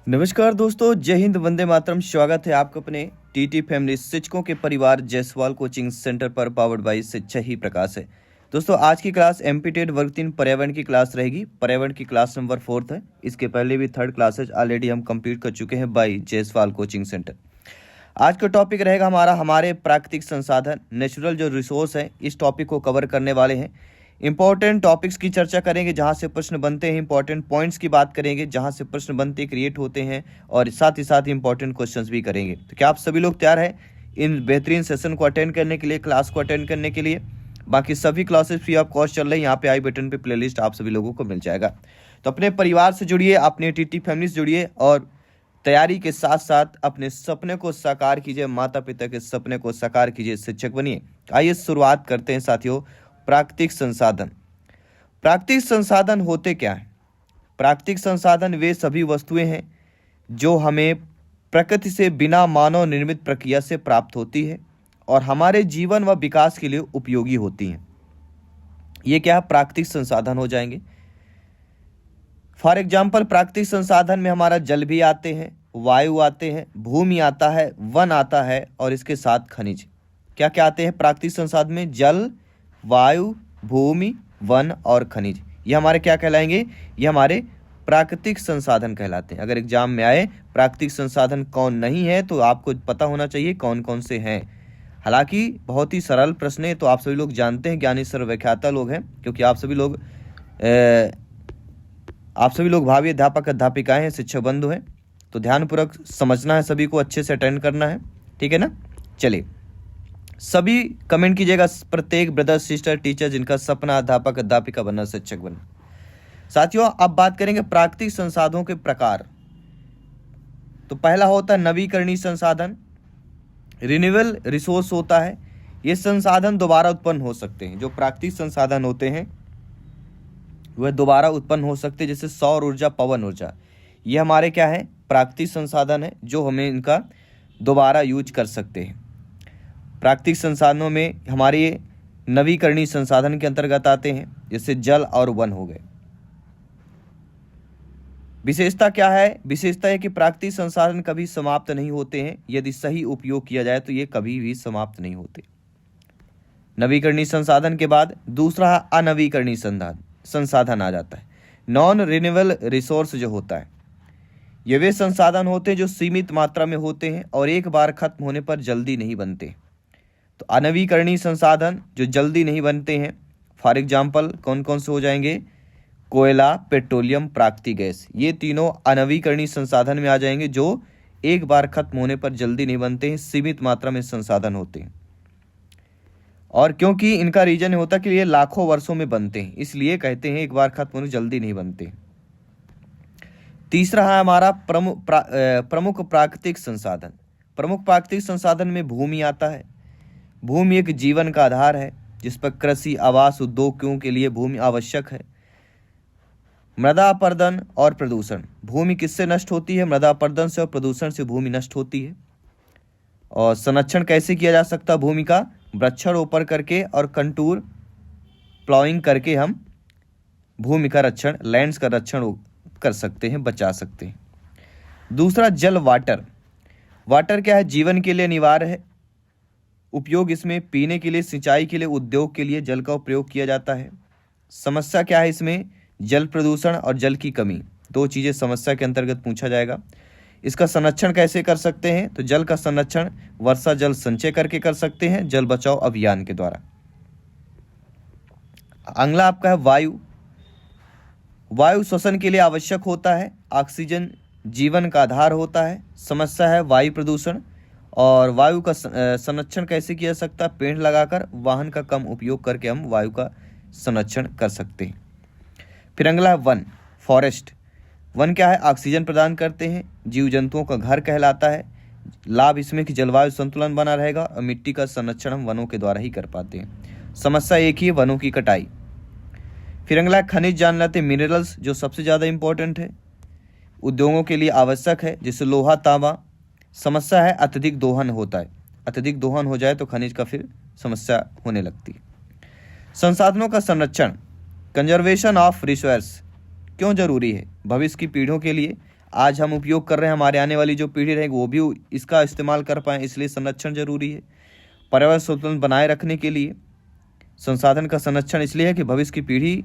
नमस्कार दोस्तों, जय हिंद, वंदे मातरम। स्वागत है आपका अपने टीटी फैमिली शिक्षकों के परिवार जायसवाल कोचिंग सेंटर पर, पावर्ड बाय शिक्षा ही प्रकाश है। दोस्तों, आज की क्लास एमपीटेड वर्ग 3 पर्यावरण की क्लास रहेगी। पर्यावरण की क्लास नंबर 4 है। इसके पहले भी 3rd क्लासेज ऑलरेडी हम कंप्लीट कर चुके हैं बाय जायसवाल कोचिंग सेंटर। आज का टॉपिक रहेगा हमारे प्राकृतिक संसाधन, नेचुरल जो रिसोर्स है, इस टॉपिक को कवर करने वाले हैं। इंपॉर्टेंट टॉपिक्स की चर्चा करेंगे जहां से प्रश्न बनते हैं, इंपॉर्टेंट पॉइंट्स की बात करेंगे जहां से प्रश्न बनते क्रिएट होते हैं, और साथ ही साथ इंपॉर्टेंट क्वेश्चंस भी करेंगे। तो क्या आप सभी लोग तैयार हैं इन बेहतरीन सेशन को अटेंड करने के लिए, क्लास को अटेंड करने के लिए? बाकी सभी क्लासेस फ्री ऑफ कॉस्ट चल रहे हैं। यहाँ पे आई बटन पे प्लेलिस्ट आप सभी लोगों को मिल जाएगा। तो अपने परिवार से जुड़िए, अपने टीटी फैमिली से जुड़िए और तैयारी के साथ साथ अपने सपने को साकार कीजिए, माता पिता के सपने को साकार कीजिए, शिक्षक बनिए। आइए शुरुआत करते हैं साथियों। प्राकृतिक संसाधन। प्राकृतिक संसाधन होते क्या हैं? प्राकृतिक संसाधन वे सभी वस्तुएं हैं जो हमें प्रकृति से बिना मानव निर्मित प्रक्रिया से प्राप्त होती है और हमारे जीवन व विकास के लिए उपयोगी होती हैं। ये क्या प्राकृतिक संसाधन हो जाएंगे? फॉर एग्जाम्पल, प्राकृतिक संसाधन में हमारा जल भी आते हैं, वायु आते हैं, भूमि आता है, वन आता है और इसके साथ खनिज। क्या क्या आते हैं प्राकृतिक संसाधन में? जल, वायु, भूमि, वन और खनिज। ये हमारे क्या कहलाएंगे? ये हमारे प्राकृतिक संसाधन कहलाते हैं। अगर एग्जाम में आए प्राकृतिक संसाधन कौन नहीं है तो आपको पता होना चाहिए कौन कौन से हैं। हालांकि बहुत ही सरल प्रश्न है, तो आप सभी लोग जानते हैं, ज्ञानी सर्वव्याख्याता लोग हैं, क्योंकि आप सभी लोग भावी अध्यापक अध्यापिकाएं हैं, शिक्षक बंधु हैं। तो ध्यानपूर्वक समझना है, सभी को अच्छे से अटेंड करना है, ठीक है ना? चलिए, सभी कमेंट कीजिएगा, प्रत्येक ब्रदर सिस्टर टीचर जिनका सपना अध्यापक अध्यापिका बनना, शिक्षक बनना। साथियों, अब बात करेंगे प्राकृतिक संसाधनों के प्रकार। तो पहला होता है नवीकरणीय संसाधन, रिन्यूएबल रिसोर्स होता है। ये संसाधन दोबारा उत्पन्न हो सकते हैं। जो प्राकृतिक संसाधन होते हैं वह दोबारा उत्पन्न हो सकते हैं, जैसे सौर ऊर्जा, पवन ऊर्जा। ये हमारे क्या है? प्राकृतिक संसाधन है जो हमें इनका दोबारा यूज कर सकते हैं। प्राकृतिक संसाधनों में हमारे नवीकरणीय संसाधन के अंतर्गत आते हैं, जैसे जल और वन हो गए। विशेषता क्या है? विशेषता है कि प्राकृतिक संसाधन कभी समाप्त नहीं होते हैं। यदि सही उपयोग किया जाए तो ये कभी भी समाप्त नहीं होते। नवीकरणीय संसाधन के बाद दूसरा अनवीकरणीय संसाधन आ जाता है। नॉन रिन्यूएबल रिसोर्स जो होता है, ये वे संसाधन होते हैं जो सीमित मात्रा में होते हैं और एक बार खत्म होने पर जल्दी नहीं बनते। तो अनवीकरणीय संसाधन जो जल्दी नहीं बनते हैं, फॉर एग्जाम्पल कौन कौन से हो जाएंगे? कोयला, पेट्रोलियम, प्राकृतिक गैस। ये तीनों अनवीकरणीय संसाधन में आ जाएंगे जो एक बार खत्म होने पर जल्दी नहीं बनते हैं, सीमित मात्रा में संसाधन होते हैं। और क्योंकि इनका रीजन होता है कि ये लाखों वर्षों में बनते हैं, इसलिए कहते हैं एक बार खत्म होने जल्दी नहीं बनते। तीसरा है हमारा प्रमुख प्राकृतिक संसाधन। प्रमुख प्राकृतिक संसाधन में भूमि आता है। भूमि एक जीवन का आधार है जिस पर कृषि, आवास, उद्योगों के लिए भूमि आवश्यक है। मृदा अपरदन और प्रदूषण। भूमि किससे नष्ट होती है? मृदा अपरदन से और प्रदूषण से भूमि नष्ट होती है। और संरक्षण कैसे किया जा सकता है भूमि का? वृक्षारोपण करके और कंटूर प्लॉइंग करके हम भूमि का रक्षण, लैंड्स का रक्षण कर सकते हैं, बचा सकते हैं। दूसरा जल, वाटर। वाटर क्या है? जीवन के लिए अनिवार्य है। उपयोग इसमें पीने के लिए, सिंचाई के लिए, उद्योग के लिए जल का उपयोग किया जाता है। समस्या क्या है इसमें? जल प्रदूषण और जल की कमी, दो चीजें समस्या के अंतर्गत पूछा जाएगा। इसका संरक्षण कैसे कर सकते हैं? तो जल का संरक्षण वर्षा जल संचय करके कर सकते हैं, जल बचाओ अभियान के द्वारा। अगला आपका है वायु। वायु श्वसन के लिए आवश्यक होता है। ऑक्सीजन जीवन का आधार होता है। समस्या है वायु प्रदूषण। और वायु का संरक्षण कैसे किया जा सकता है? पेड़ लगाकर, वाहन का कम उपयोग करके हम वायु का संरक्षण कर सकते हैं। फिर अगला है वन, फॉरेस्ट। वन क्या है? ऑक्सीजन प्रदान करते हैं, जीव जंतुओं का घर कहलाता है। लाभ इसमें कि जलवायु संतुलन बना रहेगा और मिट्टी का संरक्षण हम वनों के द्वारा ही कर पाते हैं। समस्या एक ही है, वनों की कटाई। फिर अगला खनिज जान लेते हैं, मिनरल्स, जो सबसे ज़्यादा इंपॉर्टेंट है, उद्योगों के लिए आवश्यक है, जैसे लोहा, तांबा। समस्या है अत्यधिक दोहन होता है। अत्यधिक दोहन हो जाए तो खनिज का फिर समस्या होने लगती है। संसाधनों का संरक्षण, कंजर्वेशन ऑफ रिसोर्स क्यों जरूरी है? भविष्य की पीढ़ियों के लिए आज हम उपयोग कर रहे हैं, हमारे आने वाली जो पीढ़ी रहेगी वो भी इसका इस्तेमाल कर पाएँ, इसलिए संरक्षण जरूरी है। पर्यावरण संतुलन बनाए रखने के लिए संसाधन का संरक्षण इसलिए है कि भविष्य की पीढ़ी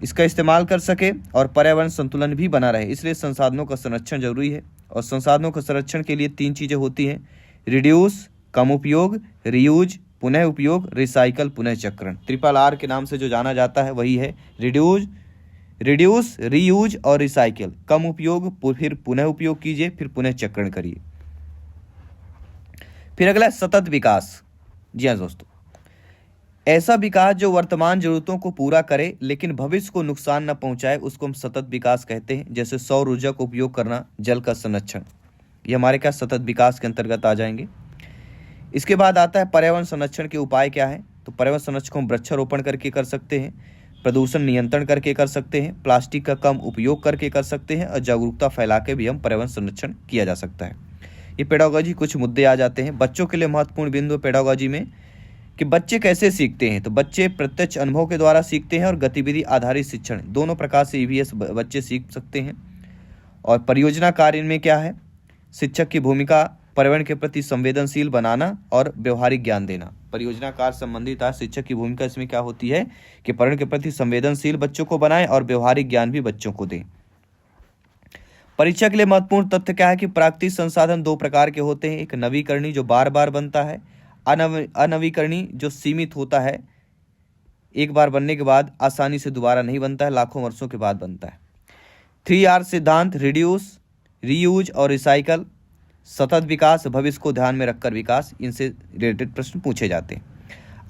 इसका इस्तेमाल कर सके और पर्यावरण संतुलन भी बना रहे, इसलिए संसाधनों का संरक्षण जरूरी है। और संसाधनों के संरक्षण के लिए 3 चीज़ें होती हैं: रिड्यूस कम उपयोग, रीयूज पुनः उपयोग, रिसाइकल पुनः चक्रण। RRR के नाम से जो जाना जाता है वही है रिड्यूस, रीयूज और रिसाइकल। कम उपयोग, फिर पुनः उपयोग कीजिए, फिर पुनः चक्रण करिए। फिर अगला सतत विकास। जी हाँ दोस्तों, ऐसा विकास जो वर्तमान जरूरतों को पूरा करे लेकिन भविष्य को नुकसान न पहुंचाए, उसको हम सतत विकास कहते हैं। जैसे सौर ऊर्जा का उपयोग करना, जल का संरक्षण, ये हमारे क्या सतत विकास के अंतर्गत आ जाएंगे। इसके बाद आता है पर्यावरण संरक्षण के उपाय क्या है। तो पर्यावरण संरक्षण को हम वृक्षारोपण करके कर सकते हैं, प्रदूषण नियंत्रण करके कर सकते हैं, प्लास्टिक का कम उपयोग करके कर सकते हैं और जागरूकता फैला के भी हम पर्यावरण संरक्षण किया जा सकता है। ये पेडागोजी कुछ मुद्दे आ जाते हैं। बच्चों के लिए महत्वपूर्ण बिंदु पेडागोजी में कि बच्चे कैसे सीखते हैं। तो बच्चे प्रत्यक्ष अनुभव के द्वारा सीखते हैं और गतिविधि आधारित शिक्षण, दोनों प्रकार से EVS बच्चे सीख सकते हैं। और परियोजना कार्य में क्या है, शिक्षक की भूमिका पर्यावरण के प्रति संवेदनशील बनाना और व्यवहारिक ज्ञान देना। परियोजना कार्य संबंधित है, शिक्षक की भूमिका इसमें क्या होती है कि पर्यावरण के प्रति संवेदनशील बच्चों को बनाएं और व्यवहारिक ज्ञान भी बच्चों को दें। परीक्षा के लिए महत्वपूर्ण तथ्य क्या है कि प्राकृतिक संसाधन 2 प्रकार के होते हैं, एक नवीकरणीय जो बार बार बनता है, अनवीकरणीय जो सीमित होता है, एक बार बनने के बाद आसानी से दोबारा नहीं बनता है, लाखों वर्षों के बाद बनता है। 3R सिद्धांत, रिड्यूस, रीयूज और रिसाइकल, सतत विकास, भविष्य को ध्यान में रखकर विकास, इनसे रिलेटेड प्रश्न पूछे जाते हैं।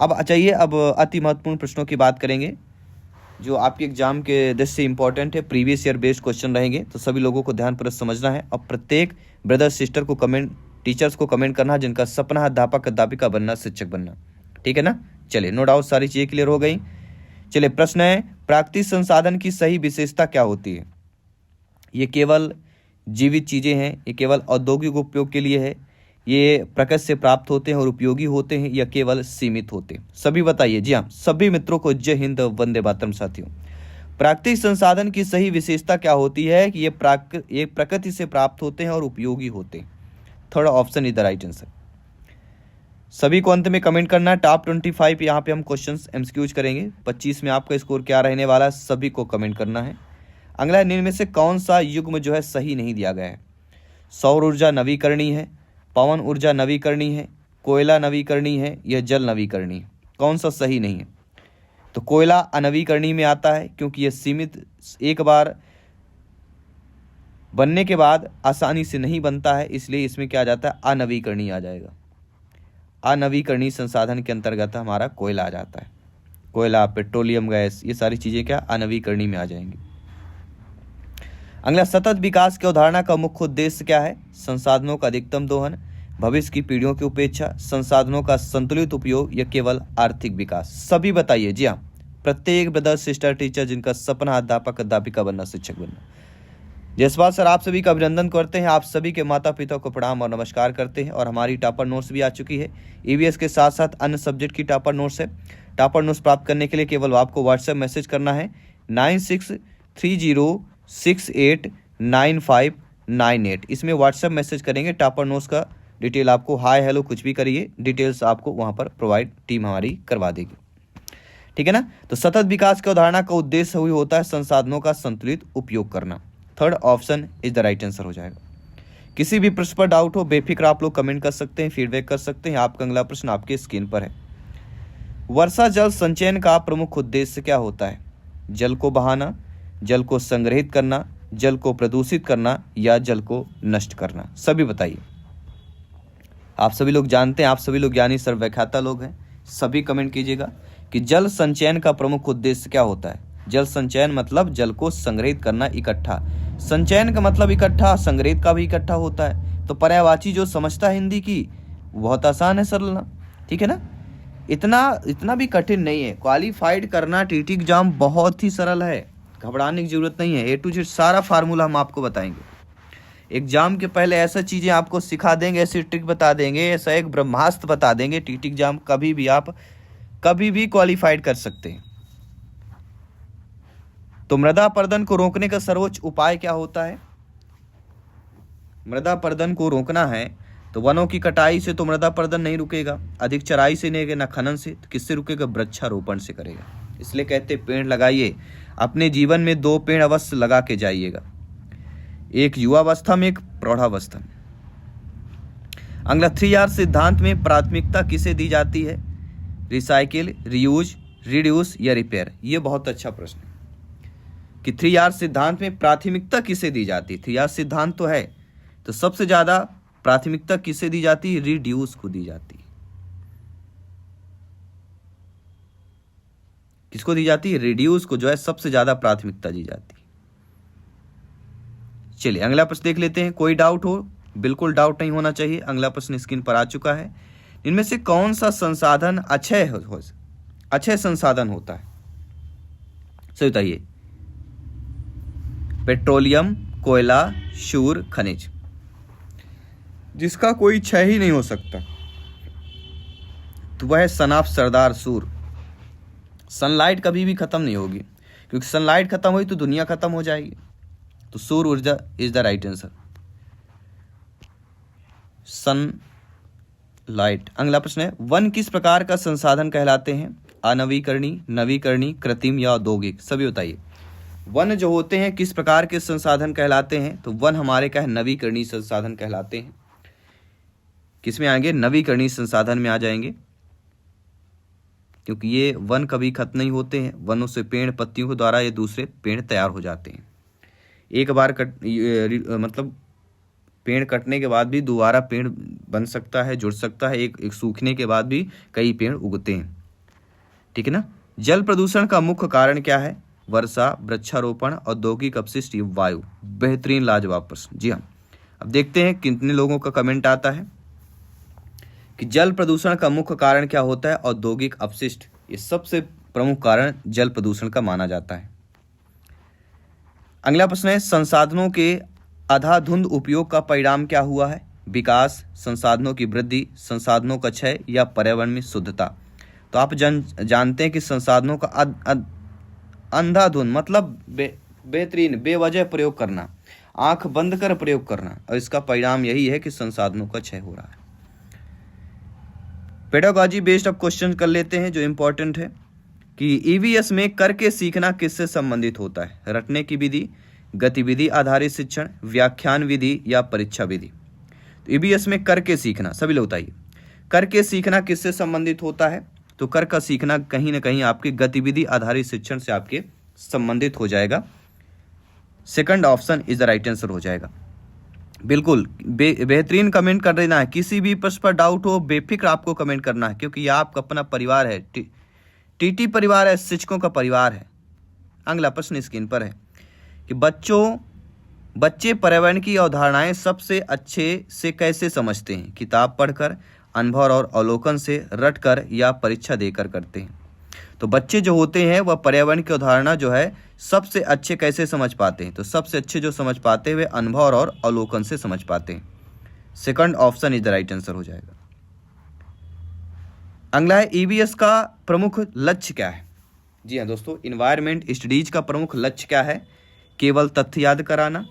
अब चाहिए अब अति महत्वपूर्ण प्रश्नों की बात करेंगे जो आपके एग्जाम के दृष्टि से इंपॉर्टेंट है, प्रीवियस ईयर बेस्ड क्वेश्चन रहेंगे, तो सभी लोगों को ध्यानपूर्वक समझना है। अब प्रत्येक ब्रदर सिस्टर को टीचर्स को कमेंट करना जिनका सपना है अध्यापक अध्यापिका बनना, शिक्षक बनना, ठीक है ना। चलिए, नो डाउट सारी चीजें क्लियर हो गई। चलिए, प्रश्न है प्राकृतिक संसाधन की सही विशेषता क्या होती है। ये केवल जीवित चीजें हैं, ये केवल औद्योगिक उपयोग के लिए है, ये प्रकृति से प्राप्त होते हैं और उपयोगी होते हैं, या केवल सीमित होते हैं, सभी बताइए। जी हाँ, सभी मित्रों को जय हिंद, वंदे मातरम। साथियों, प्राकृतिक संसाधन की सही विशेषता क्या होती है कि ये प्रकृति से प्राप्त होते हैं और उपयोगी होते हैं। Third option is the right answer. सभी को अंत में कमेंट करना है। टॉप 25 यहाँ पे हम क्वेश्चंस MCQs करेंगे। 25 में आपका स्कोर क्या रहने वाला है, सभी को कमेंट करना है। अगला, निम्न में से कौन सा युग्म जो है सही नहीं दिया गया है। सौर ऊर्जा नवीकरणीय है, पवन ऊर्जा नवीकरणीय है, कोयला नवीकरणीय है, यह जल नवीकरणीय, कौन सा सही नहीं है। तो कोयला अनवीकरणीय में आता है क्योंकि यह सीमित, एक बार बनने के बाद आसानी से नहीं बनता है, इसलिए इसमें क्या आ जाता है, अनवीकरणीय आ जाएगा। अनवीकरणीय संसाधन के अंतर्गत हमारा कोयला आ जाता है। कोयला, पेट्रोलियम गैस, ये सारी चीजें क्या अनवीकरणीय में आ जाएंगी। अगला, सतत विकास की अवधारणा का मुख्य उद्देश्य क्या है। संसाधनों का अधिकतम दोहन, भविष्य की पीढ़ियों की उपेक्षा, संसाधनों का संतुलित उपयोग, या केवल आर्थिक विकास, सभी बताइए। जी हाँ, प्रत्येक ब्रदर सिस्टर टीचर जिनका सपना अध्यापक अध्यापिका बनना, शिक्षक बनना। जयसवाल सर आप सभी का अभिनंदन करते हैं, आप सभी के माता पिता को प्रणाम और नमस्कार करते हैं। और हमारी टॉपर नोट्स भी आ चुकी है, EVS के साथ साथ अन्य सब्जेक्ट की टॉपर नोट्स है। टॉपर नोट्स प्राप्त करने के लिए केवल आपको व्हाट्सएप मैसेज करना है 9630689598। इसमें व्हाट्सएप मैसेज करेंगे, टॉपर नोट्स का डिटेल आपको हाय हेलो कुछ भी करिए, डिटेल्स आपको वहाँ पर प्रोवाइड टीम हमारी करवा देगी, ठीक है ना। तो सतत विकास की अवधारणा का उद्देश्य हुई होता है संसाधनों का संतुलित उपयोग करना। Third option is the right answer हो जाएगा। किसी भी प्रश्न पर डाउट हो बेफिक्र आप लोग कमेंट कर सकते हैं, फीडबैक कर सकते हैं। आपका अगला प्रश्न आपके स्क्रीन पर है। वर्षा जल संचयन का प्रमुख उद्देश्य क्या होता है। जल को बहाना, जल को संग्रहित करना, जल को प्रदूषित करना, या जल को नष्ट करना, सभी बताइए। आप सभी लोग जानते हैं, आप सभी लोग ज्ञानी सर्वव्याख्याता लोग हैं, सभी कमेंट कीजिएगा कि जल संचयन का प्रमुख उद्देश्य क्या होता है। जल संचयन मतलब जल को संग्रहित करना, इकट्ठा। संचयन का मतलब इकट्ठा, संग्रहित का भी इकट्ठा होता है। तो पर्यायवाची जो समझता है हिंदी की, बहुत आसान है, सरल ना, ठीक है ना। इतना भी कठिन नहीं है। क्वालिफाइड करना TT एग्जाम बहुत ही सरल है, घबराने की जरूरत नहीं है। A to Z सारा फार्मूला हम आपको बताएंगे। एग्जाम के पहले ऐसा चीजें आपको सिखा देंगे, ऐसी ट्रिक बता देंगे, ऐसा एक ब्रह्मास्त्र बता देंगे, TT एग्जाम कभी भी क्वालिफाइड कर सकते हैं। तो मृदा अपरदन को रोकने का सर्वोच्च उपाय क्या होता है? मृदा अपरदन को रोकना है तो वनों की कटाई से तो मृदा अपरदन नहीं रुकेगा, अधिक चराई से नहीं, न खनन से। तो किससे रुकेगा? वृक्षारोपण से करेगा। इसलिए कहते पेड़ लगाइए, अपने जीवन में 2 पेड़ अवश्य लगा के जाइएगा, एक युवावस्था में, एक प्रौढ़ावस्था में। अगला 3R सिद्धांत में प्राथमिकता किसे दी जाती है? रिसाइकिल, रियूज, रिड्यूस या रिपेयर? ये बहुत अच्छा प्रश्न है कि 3R सिद्धांत में प्राथमिकता किसे दी जाती है। 3R सिद्धांत तो है, तो सबसे ज्यादा प्राथमिकता किसे दी जाती है? रिड्यूस को दी जाती है। किसको दी जाती है? रिड्यूस को जो है सबसे ज्यादा प्राथमिकता दी जाती है। चलिए अगला प्रश्न देख लेते हैं। कोई डाउट हो? बिल्कुल डाउट नहीं होना चाहिए। अगला प्रश्न स्क्रीन पर आ चुका है। इनमें से कौन सा संसाधन अक्षय संसाधन होता है? सही बताइए। पेट्रोलियम, कोयला, शूर, खनिज। जिसका कोई क्षय ही नहीं हो सकता तो वह है सनाफ सरदार सूर। सनलाइट कभी भी खत्म नहीं होगी, क्योंकि सनलाइट खत्म हुई तो दुनिया खत्म हो जाएगी। तो सौर ऊर्जा is the right answer, sunlight. अगला प्रश्न है, वन किस प्रकार का संसाधन कहलाते हैं? अनवीकरणीय, नवीकरणीय, कृत्रिम या औद्योगिक? सभी बताइए। वन जो होते हैं किस प्रकार के संसाधन कहलाते हैं? तो वन हमारे क्या है? नवीकरणीय संसाधन कहलाते हैं। किस में आएंगे? नवीकरणीय संसाधन में आ जाएंगे, क्योंकि ये वन कभी खत्म नहीं होते हैं। वनों से पेड़ पत्तियों के द्वारा ये दूसरे पेड़ तैयार हो जाते हैं। एक बार मतलब पेड़ कटने के बाद भी दोबारा पेड़ बन सकता है, जुड़ सकता है। एक सूखने के बाद भी कई पेड़ उगते हैं, ठीक है ना। जल प्रदूषण का मुख्य कारण क्या है? वर्षा, वृक्षारोपण, औद्योगिक अपशिष्ट, वायु। बेहतरीन, लाजवाब प्रश्न। जी हाँ, अब देखते हैं कितने लोगों का कमेंट आता है कि जल प्रदूषण का मुख्य कारण क्या होता है? औद्योगिक अपशिष्ट। ये सबसे प्रमुख कारण जल प्रदूषण का माना जाता है। अगला प्रश्न है, संसाधनों के अंधाधुंध उपयोग का परिणाम क्या हुआ है? विकास, संसाधनों की वृद्धि, संसाधनों का क्षय या पर्यावरण में शुद्धता? तो आप जानते हैं कि संसाधनों का अंधाधुंध मतलब बेहतरीन, बेवजह प्रयोग करना, आंख बंद कर प्रयोग करना, और इसका परिणाम यही है कि संसाधनों का क्षय हो रहा है। पेडागॉजी बेस्ड अब क्वेश्चन कर लेते हैं जो इंपॉर्टेंट है कि ईवीएस में करके सीखना किससे संबंधित होता है? रटने की विधि, गतिविधि आधारित शिक्षण, व्याख्यान विधि या परीक्षा विधि? तो ईवीएस में करके सीखना, सभी लोग बताइए, करके सीखना किससे संबंधित होता है? तो कर का सीखना कहीं ना कहीं आपके गतिविधि आधारित शिक्षण से आपके संबंधित हो जाएगा। Second option is the right answer हो जाएगा। बिल्कुल बेहतरीन कमेंट कर देना है। किसी भी प्रश्न पर डाउट हो बेफिक्र आपको कमेंट करना है, क्योंकि यह आपका अपना परिवार है, टीटी परिवार है, शिक्षकों का परिवार है। अगला प्रश्न स्क्रीन पर है कि बच्चे पर्यावरण की अवधारणाएं सबसे अच्छे से कैसे समझते हैं? किताब पढ़कर, अनुभव और अवलोकन से, रटकर या परीक्षा देकर करते हैं? तो बच्चे जो होते हैं वह पर्यावरण की अवधारणा जो है सबसे अच्छे कैसे समझ पाते हैं? तो सबसे अच्छे जो समझ पाते हैं वे अनुभव और अवलोकन से समझ पाते हैं। Second option is the right answer हो जाएगा। अगला है, ईवीएस का प्रमुख लक्ष्य क्या है? जी हाँ दोस्तों, इन्वायरमेंट स्टडीज का प्रमुख लक्ष्य क्या है? केवल तथ्य याद कराना,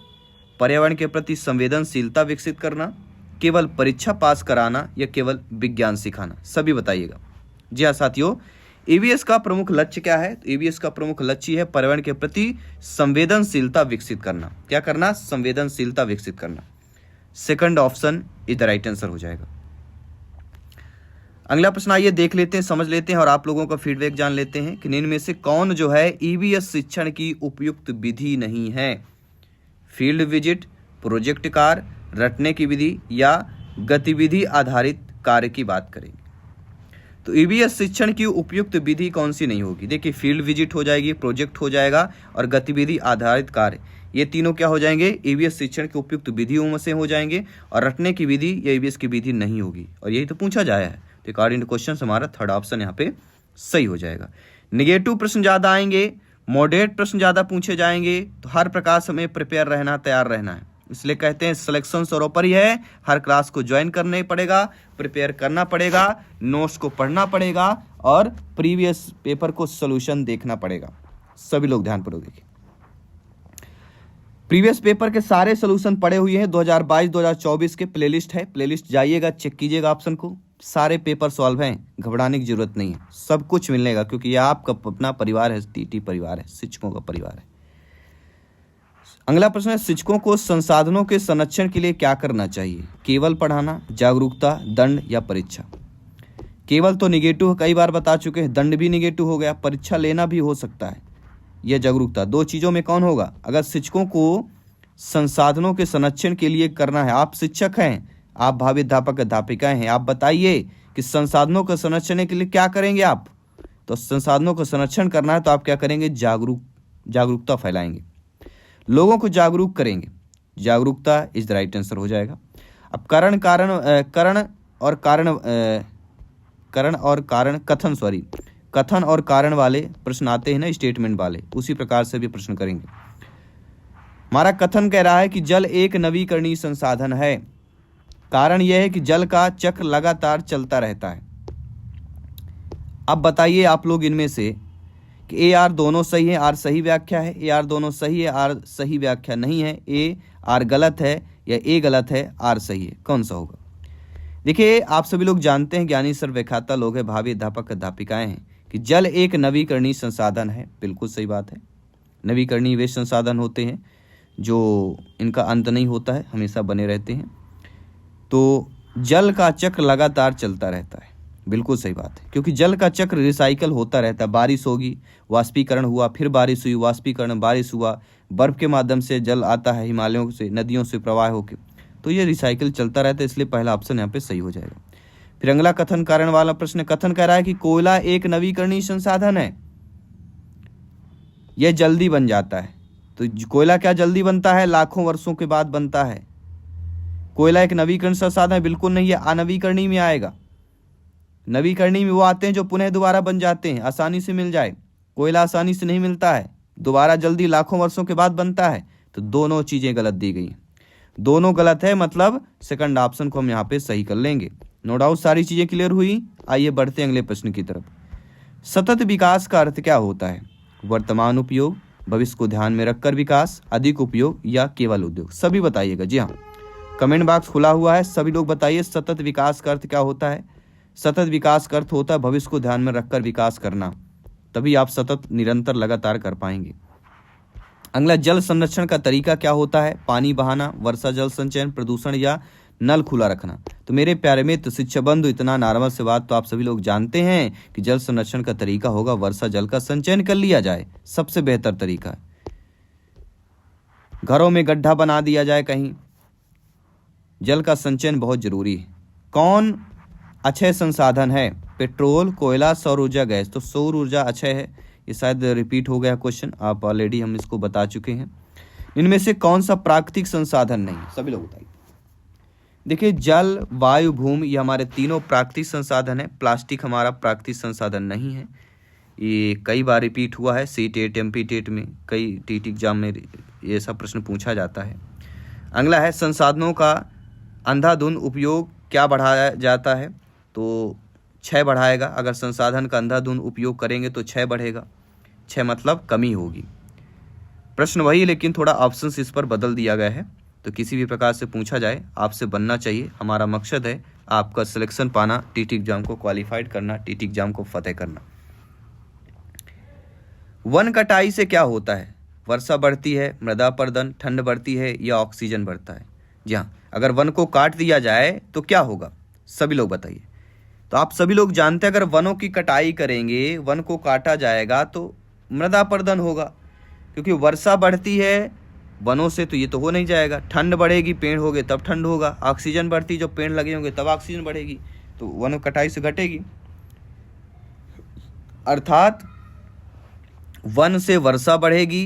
पर्यावरण के प्रति संवेदनशीलता विकसित करना, केवल परीक्षा पास कराना या केवल विज्ञान सिखाना? सभी बताइएगा। जी हाँ साथियों, ईवीएस का प्रमुख लक्ष्य क्या है? तो ईवीएस का प्रमुख लक्ष्य है पर्यावरण के प्रति संवेदनशीलता विकसित करना। क्या करना? संवेदनशीलता विकसित करना। Second option is the right answer हो जाएगा। अगला प्रश्न आइए देख लेते हैं, समझ लेते हैं और आप लोगों का फीडबैक जान लेते हैं कि इनमें से कौन जो है ईवीएस शिक्षण की उपयुक्त विधि नहीं है? फील्ड विजिट, प्रोजेक्ट कार्य, रटने की विधि या गतिविधि आधारित कार्य की बात करेंगे। तो ईवीएस शिक्षण की उपयुक्त विधि कौन सी नहीं होगी? देखिए, फील्ड विजिट हो जाएगी, प्रोजेक्ट हो जाएगा और गतिविधि आधारित कार्य, ये तीनों क्या हो जाएंगे? ईवीएस शिक्षण की उपयुक्त विधियों में से हो जाएंगे। और रटने की विधि या ईवीएस की विधि नहीं होगी, और यही तो पूछा जाया है। तो अकॉर्डिंग टू क्वेश्चन हमारा थर्ड ऑप्शन यहाँ पे सही हो जाएगा। निगेटिव प्रश्न ज्यादा आएंगे, मॉडरेट प्रश्न ज्यादा पूछे जाएंगे, तो हर प्रकार से हमें प्रिपेयर रहना, तैयार रहना है। इसलिए कहते हैं सिलेक्शन सर्वोपरि है। हर क्लास को ज्वाइन करना पड़ेगा, प्रिपेयर करना पड़ेगा, नोट्स को पढ़ना पड़ेगा और प्रीवियस पेपर को सोल्यूशन देखना पड़ेगा। सभी लोग ध्यानपूर्वक देखिए। प्रीवियस पेपर के सारे सोल्यूशन पड़े हुए हैं 2022-2024 के, प्लेलिस्ट है, प्लेलिस्ट जाइएगा, चेक कीजिएगा ऑप्शन को, सारे पेपर सॉल्व हैं, घबराने की जरूरत नहीं है, सब कुछ मिलेगा, क्योंकि ये आपका अपना परिवार है, टीटी परिवार है, शिक्षकों का परिवार है। अगला प्रश्न है, शिक्षकों को संसाधनों के संरक्षण के लिए क्या करना चाहिए? केवल पढ़ाना, जागरूकता, दंड या परीक्षा? केवल तो निगेटिव कई बार बता चुके हैं, दंड भी निगेटिव हो गया, परीक्षा लेना भी हो सकता है, यह जागरूकता। दो चीजों में कौन होगा? अगर शिक्षकों को संसाधनों के संरक्षण के लिए करना है, आप शिक्षक हैं, आप भावी अध्यापक अध्यापिकाएं हैं, आप बताइए कि संसाधनों के संरक्षण के लिए क्या करेंगे आप? तो संसाधनों का संरक्षण करना है तो आप क्या करेंगे? जागरूकता फैलाएंगे, लोगों को जागरूक करेंगे, जागरूकता इज द राइट आंसर हो जाएगा। अब कथन और कारण वाले प्रश्न आते हैं ना, स्टेटमेंट वाले, उसी प्रकार से भी प्रश्न करेंगे। हमारा कथन कह रहा है कि जल एक नवीकरणीय संसाधन है, कारण यह है कि जल का चक्र लगातार चलता रहता है। अब बताइए आप लोग इनमें से कि ए आर दोनों सही है, आर सही व्याख्या है, ए आर दोनों सही है, आर सही व्याख्या नहीं है, ए आर गलत है या ए गलत है, आर सही है, कौन सा होगा? देखिए, आप सभी लोग जानते हैं, ज्ञानी सर्वव्याख्याता लोग हैं, भावी अध्यापक अध्यापिकाएं हैं, कि जल एक नवीकरणीय संसाधन है। बिल्कुल सही बात है, नवीकरणीय वे संसाधन होते हैं जो इनका अंत नहीं होता है, हमेशा बने रहते हैं। तो जल का चक्र लगातार चलता रहता है, बिल्कुल सही बात है, क्योंकि जल का चक्र रिसाइकल होता रहता है। बारिश होगी, वाष्पीकरण हुआ, फिर बारिश हुई, वाष्पीकरण, बारिश हुआ, बर्फ के माध्यम से जल आता है हिमालयों से, नदियों से प्रवाह होकर, तो ये रिसाइकिल चलता रहता है, इसलिए पहला ऑप्शन यहाँ पे सही हो जाएगा। फिर अगला कथन कारण वाला प्रश्न, कथन कह रहा है कि कोयला एक नवीकरणीय संसाधन है, यह जल्दी बन जाता है। तो कोयला क्या जल्दी बनता है? लाखों वर्षों के बाद बनता है। कोयला एक नवीकरण संसाधन है? बिल्कुल नहीं है, अनवीकरणीय में आएगा। नवीकरणीय में वो आते हैं जो पुनः दोबारा बन जाते हैं, आसानी से मिल जाए। कोयला आसानी से नहीं मिलता है, दोबारा जल्दी लाखों वर्षों के बाद बनता है। तो दोनों चीजें गलत दी गई, दोनों गलत है, मतलब सेकंड ऑप्शन को हम यहाँ पे सही कर लेंगे। नो डाउट सारी चीजें क्लियर हुई। आइए बढ़ते हैं अगले प्रश्न की तरफ। सतत विकास का अर्थ क्या होता है? वर्तमान उपयोग, भविष्य को ध्यान में रखकर विकास, अधिक उपयोग या केवल उद्योग? सभी बताइएगा। जी हाँ, कमेंट बॉक्स खुला हुआ है, सभी लोग बताइए सतत विकास का अर्थ क्या होता है। सतत विकास का अर्थ होता है भविष्य को ध्यान में रखकर विकास करना, तभी आप सतत निरंतर लगातार कर पाएंगे। अगला, जल संरक्षण का तरीका क्या होता है? पानी बहाना, वर्षा जल संचयन, प्रदूषण या नल खुला रखना? तो मेरे प्यारे मित्र, शिक्षा बंधु, इतना नॉर्मल से बात तो आप सभी लोग जानते हैं कि जल संरक्षण का तरीका होगा वर्षा जल का संचयन कर लिया जाए, सबसे बेहतर तरीका है। घरों में गड्ढा बना दिया जाए कहीं, जल का संचयन बहुत जरूरी है। कौन अक्षय संसाधन है? पेट्रोल, कोयला, सौर ऊर्जा, गैस? तो सौर ऊर्जा अक्षय है, ये शायद रिपीट हो गया क्वेश्चन, आप ऑलरेडी हम इसको बता चुके हैं। इनमें से कौन सा प्राकृतिक संसाधन नहीं? सभी लोग बताइए। देखिए, जल, वायु, भूमि, ये हमारे तीनों प्राकृतिक संसाधन है। प्लास्टिक हमारा प्राकृतिक संसाधन नहीं है, ये कई बार रिपीट हुआ है सी टेट, एमपी टेट में, कई टीटी एग्जाम में ये सब प्रश्न पूछा जाता है। अगला है, संसाधनों का अंधाधुंध उपयोग क्या बढ़ाया जाता है? तो क्षय बढ़ाएगा। अगर संसाधन का अंधाधुंध उपयोग करेंगे तो क्षय बढ़ेगा, क्षय मतलब कमी होगी। प्रश्न वही, लेकिन थोड़ा ऑप्शंस इस पर बदल दिया गया है। तो किसी भी प्रकार से पूछा जाए, आपसे बनना चाहिए। हमारा मकसद है आपका सिलेक्शन पाना, टीटी एग्जाम को क्वालिफाइड करना, टीटी एग्जाम को फतेह करना। वन कटाई से क्या होता है? वर्षा बढ़ती है, मृदा अपरदन, ठंड बढ़ती है या ऑक्सीजन बढ़ता है? जी हाँ, अगर वन को काट दिया जाए तो क्या होगा? सभी लोग बताइए। तो आप सभी लोग जानते हैं, अगर वनों की कटाई करेंगे, वन को काटा जाएगा तो मृदा अपरदन होगा, क्योंकि वर्षा बढ़ती है वनों से तो ये तो हो नहीं जाएगा। ठंड बढ़ेगी, पेड़ होंगे तब ठंड होगा। ऑक्सीजन बढ़ती, जो पेड़ लगे होंगे तब ऑक्सीजन बढ़ेगी, तो वन कटाई से घटेगी। अर्थात वन से वर्षा बढ़ेगी,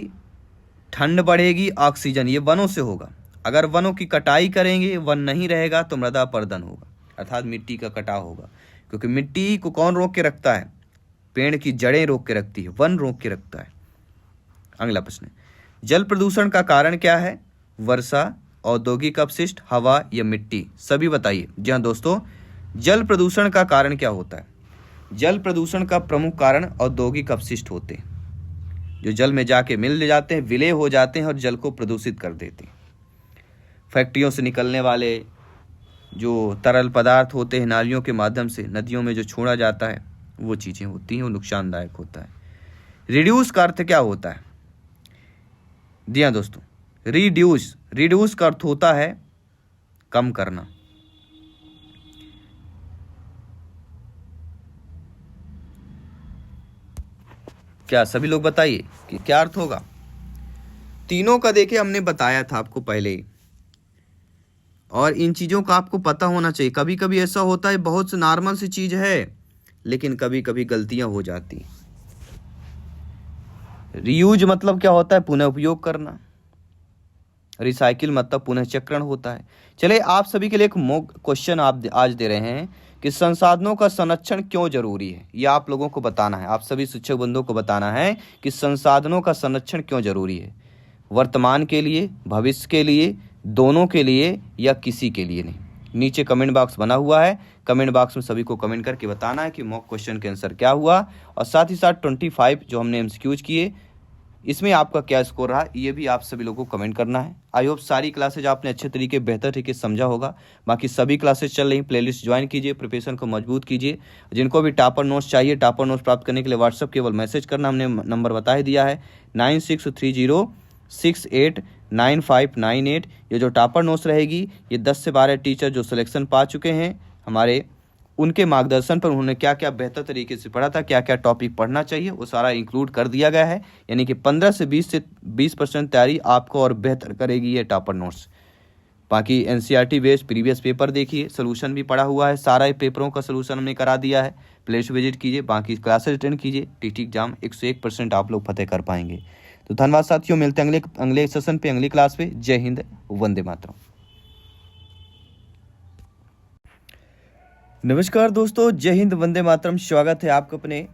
ठंड बढ़ेगी, ऑक्सीजन ये वनों से होगा। अगर वनों की कटाई करेंगे, वन नहीं रहेगा तो मृदा अपरदन होगा, अर्थात मिट्टी का कटाव होगा, क्योंकि मिट्टी को कौन रोक के रखता है? पेड़ की जड़ें रोक के रखती है, वन रोक के रखता है। अगला प्रश्न, जल प्रदूषण का कारण क्या है? वर्षा, औद्योगिक अपशिष्ट, हवा या मिट्टी? सभी बताइए। जी हाँ दोस्तों, जल प्रदूषण का कारण क्या होता है? जल प्रदूषण का प्रमुख कारण औद्योगिक अपशिष्ट होते हैं। जो जल में जाके मिल जाते हैं, विलय हो जाते हैं और जल को प्रदूषित कर देते हैं। फैक्ट्रियों से निकलने वाले जो तरल पदार्थ होते हैं नालियों के माध्यम से नदियों में जो छोड़ा जाता है, वो चीज़ें होती हैं, वो नुकसानदायक होता है। रिड्यूस का अर्थ क्या होता है? दिया दोस्तों, रिड्यूस का अर्थ होता है कम करना। क्या सभी लोग बताइए कि क्या अर्थ होगा? तीनों का देखिए हमने बताया था आपको पहले ही, और इन चीज़ों का आपको पता होना चाहिए। कभी कभी ऐसा होता है, बहुत से नॉर्मल सी चीज़ है लेकिन कभी कभी गलतियां हो जाती। रीयूज मतलब क्या होता है? पुनः उपयोग करना। रिसाइकिल मतलब पुनः चक्रण होता है। चलिए, आप सभी के लिए एक मॉक क्वेश्चन आप आज दे रहे हैं कि संसाधनों का संरक्षण क्यों जरूरी है। यह आप लोगों को बताना है, आप सभी शिक्षक बंधुओं को बताना है कि संसाधनों का संरक्षण क्यों जरूरी है। वर्तमान के लिए, भविष्य के लिए, दोनों के लिए या किसी के लिए नहीं। नीचे कमेंट बॉक्स बना हुआ है, कमेंट बॉक्स में सभी को कमेंट करके बताना है कि मॉक क्वेश्चन के आंसर क्या हुआ, और साथ ही साथ 25 जो हमने एमसीक्यूज किए इसमें आपका क्या स्कोर रहा, ये भी आप सभी लोगों को कमेंट करना है। आई होप सारी क्लासेज आपने अच्छे तरीके, बेहतर तरीके से समझा होगा। बाकी सभी क्लासेज चल रही, प्लेलिस्ट ज्वाइन कीजिए, प्रिपरेशन को मजबूत कीजिए। जिनको भी टॉपर नोट्स चाहिए, टॉपर नोट्स प्राप्त करने के लिए व्हाट्सअप केवल मैसेज करना, हमने नंबर बता ही दिया है 9630689598। ये जो टॉपर नोट्स रहेगी, ये 10 से 12 टीचर जो सिलेक्शन पा चुके हैं हमारे, उनके मार्गदर्शन पर उन्होंने क्या क्या बेहतर तरीके से पढ़ा था, क्या क्या टॉपिक पढ़ना चाहिए, वो सारा इंक्लूड कर दिया गया है। यानी कि 15 से 20% तैयारी आपको और बेहतर करेगी ये टॉपर नोट्स। बाकी एनसीईआरटी बेस्ड प्रीवियस पेपर देखिए, सोल्यूशन भी पढ़ा हुआ है, सारा पेपरों का सोल्यूशन हमने करा दिया है। प्लेलिस्ट विजिट कीजिए, बाकी क्लासेज अटेंड कीजिए। टीटी एग्जाम 101% आप लोग फतेह कर पाएंगे। तो धन्यवाद साथियों, मिलते हैं अगले सेशन पे, अगली क्लास पे। जय हिंद, वंदे मातरम। नमस्कार दोस्तों, जय हिंद, वंदे मातरम। स्वागत है आपका अपने